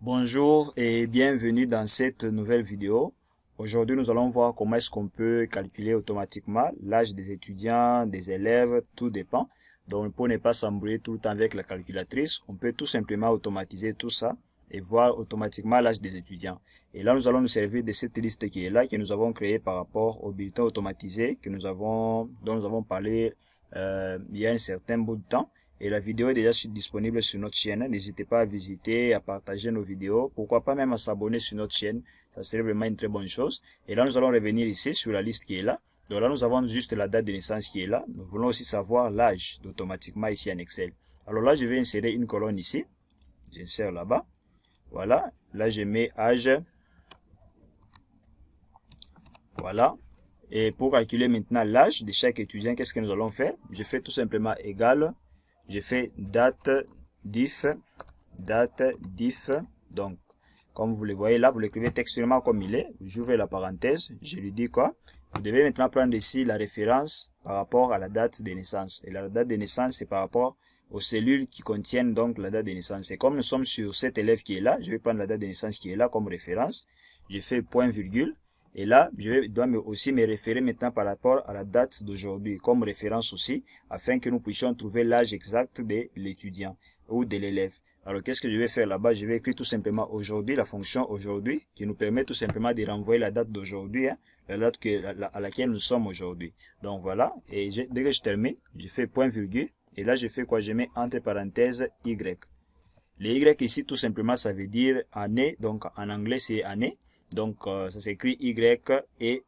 Bonjour et bienvenue dans cette nouvelle vidéo. Aujourd'hui, nous allons voir comment est-ce qu'on peut calculer automatiquement l'âge des étudiants, des élèves, tout dépend. Donc, pour ne pas s'embrouiller tout le temps avec la calculatrice, on peut tout simplement automatiser tout ça et voir automatiquement l'âge des étudiants. Et là, nous allons nous servir de cette liste qui est là, que nous avons créée par rapport au bulletin automatisé dont nous avons parlé il y a un certain bout de temps. Et la vidéo est déjà disponible sur notre chaîne. N'hésitez pas à visiter, à partager nos vidéos. Pourquoi pas même à s'abonner sur notre chaîne. Ça serait vraiment une très bonne chose. Et là, nous allons revenir ici sur la liste qui est là. Donc là, nous avons juste la date de naissance qui est là. Nous voulons aussi savoir l'âge automatiquement ici en Excel. Alors là, je vais insérer une colonne ici. J'insère là-bas. Voilà. Là, je mets âge. Voilà. Et pour calculer maintenant l'âge de chaque étudiant, qu'est-ce que nous allons faire? Je fais tout simplement égal. Je fais date diff. Donc, comme vous le voyez là, vous l'écrivez textuellement comme il est. J'ouvre la parenthèse. Je lui dis quoi? Vous devez maintenant prendre ici la référence par rapport à la date de naissance. Et la date de naissance, c'est par rapport aux cellules qui contiennent donc la date de naissance. Et comme nous sommes sur cet élève qui est là, je vais prendre la date de naissance qui est là comme référence. Je fais point virgule. Et là, je dois aussi me référer maintenant par rapport à la date d'aujourd'hui comme référence aussi, afin que nous puissions trouver l'âge exact de l'étudiant ou de l'élève. Alors, qu'est-ce que je vais faire là-bas? Je vais écrire tout simplement aujourd'hui, la fonction aujourd'hui, qui nous permet tout simplement de renvoyer la date d'aujourd'hui, la date à laquelle nous sommes aujourd'hui. Donc voilà, et dès que je termine, je fais point virgule, et là je fais quoi? Je mets entre parenthèses Y. Les Y ici, tout simplement, ça veut dire année, donc en anglais c'est année. Donc, ça s'écrit Y-E-A-R.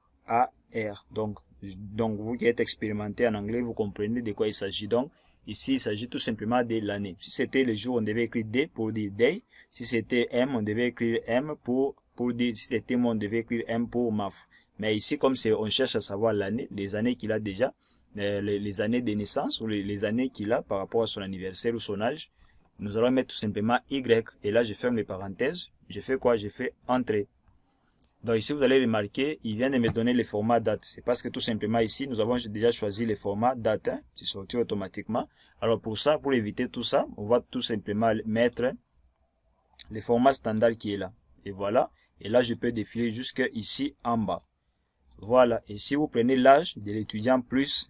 Donc, vous qui êtes expérimenté en anglais, vous comprenez de quoi il s'agit. Donc, ici, il s'agit tout simplement de l'année. Si c'était le jour, on devait écrire D pour dire day. Si c'était M, on devait écrire M pour dire, si c'était mois, on devait écrire M pour MAF. Mais ici, comme on cherche à savoir l'année, les années qu'il a déjà, les années de naissance ou les années qu'il a par rapport à son anniversaire ou son âge, nous allons mettre tout simplement Y. Et là, je ferme les parenthèses. Je fais quoi? Je fais entrée. Donc ici, vous allez remarquer, il vient de me donner le format date. C'est parce que tout simplement ici, nous avons déjà choisi le format date. C'est sorti automatiquement. Alors pour ça, pour éviter tout ça, on va tout simplement mettre le format standard qui est là. Et voilà. Et là, je peux défiler jusque ici en bas. Voilà. Et si vous prenez l'âge de l'étudiant plus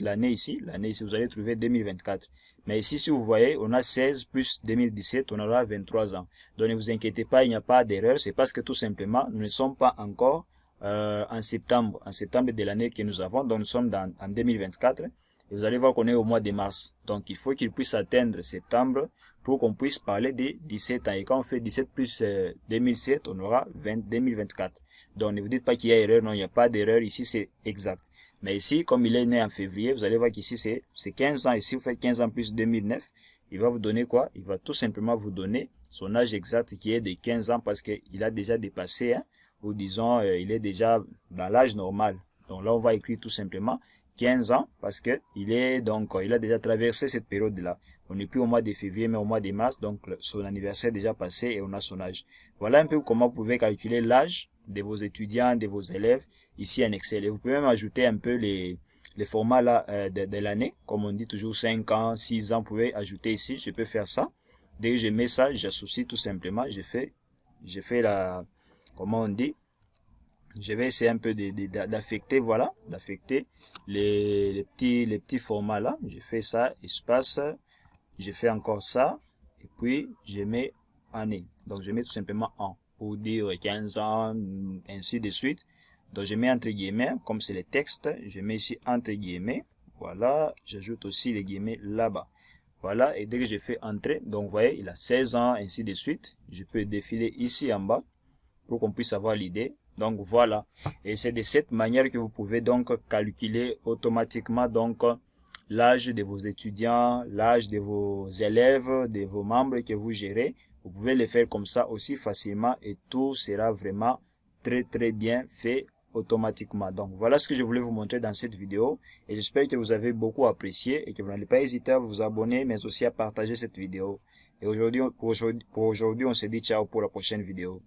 l'année ici, vous allez trouver 2024. Mais ici, si vous voyez, on a 16 plus 2017, on aura 23 ans. Donc ne vous inquiétez pas, il n'y a pas d'erreur. C'est parce que tout simplement, nous ne sommes pas encore en septembre de l'année que nous avons. Donc nous sommes en 2024. Et vous allez voir qu'on est au mois de mars. Donc il faut qu'il puisse atteindre septembre pour qu'on puisse parler de 17 ans. Et quand on fait 17 plus 2007, on aura 2024. Donc ne vous dites pas qu'il y a erreur. Non, il n'y a pas d'erreur. Ici, c'est exact. Mais ici, comme il est né en février, vous allez voir qu'ici, c'est 15 ans. Ici, vous faites 15 ans plus 2009. Il va vous donner quoi? Il va tout simplement vous donner son âge exact qui est de 15 ans parce qu'il a déjà dépassé, ou disons, il est déjà dans l'âge normal. Donc là, on va écrire tout simplement 15 ans parce que il a déjà traversé cette période-là. On n'est plus au mois de février, mais au mois de mars. Donc, son anniversaire est déjà passé et on a son âge. Voilà un peu comment vous pouvez calculer l'âge de vos étudiants, de vos élèves ici en Excel. Et vous pouvez même ajouter un peu les formats là de l'année. Comme on dit toujours 5 ans, 6 ans, vous pouvez ajouter ici. Je peux faire ça. Dès que je mets ça, j'associe tout simplement. Je fais comment on dit? Je vais essayer un peu d'affecter, voilà, d'affecter les petits formats là. Je fais ça, espace. Je fais encore ça. Et puis, je mets année. Donc, je mets tout simplement an pour dire 15 ans, ainsi de suite. Donc, je mets entre guillemets, comme c'est le texte, je mets ici entre guillemets. Voilà, j'ajoute aussi les guillemets là-bas. Voilà, et dès que je fais entrer, donc vous voyez, il a 16 ans, ainsi de suite. Je peux défiler ici en bas pour qu'on puisse avoir l'idée. Donc voilà, et c'est de cette manière que vous pouvez donc calculer automatiquement donc l'âge de vos étudiants, l'âge de vos élèves, de vos membres que vous gérez. Vous pouvez le faire comme ça aussi facilement et tout sera vraiment très bien fait automatiquement. Donc voilà ce que je voulais vous montrer dans cette vidéo et j'espère que vous avez beaucoup apprécié et que vous n'allez pas hésiter à vous abonner mais aussi à partager cette vidéo. Et pour aujourd'hui on se dit ciao pour la prochaine vidéo.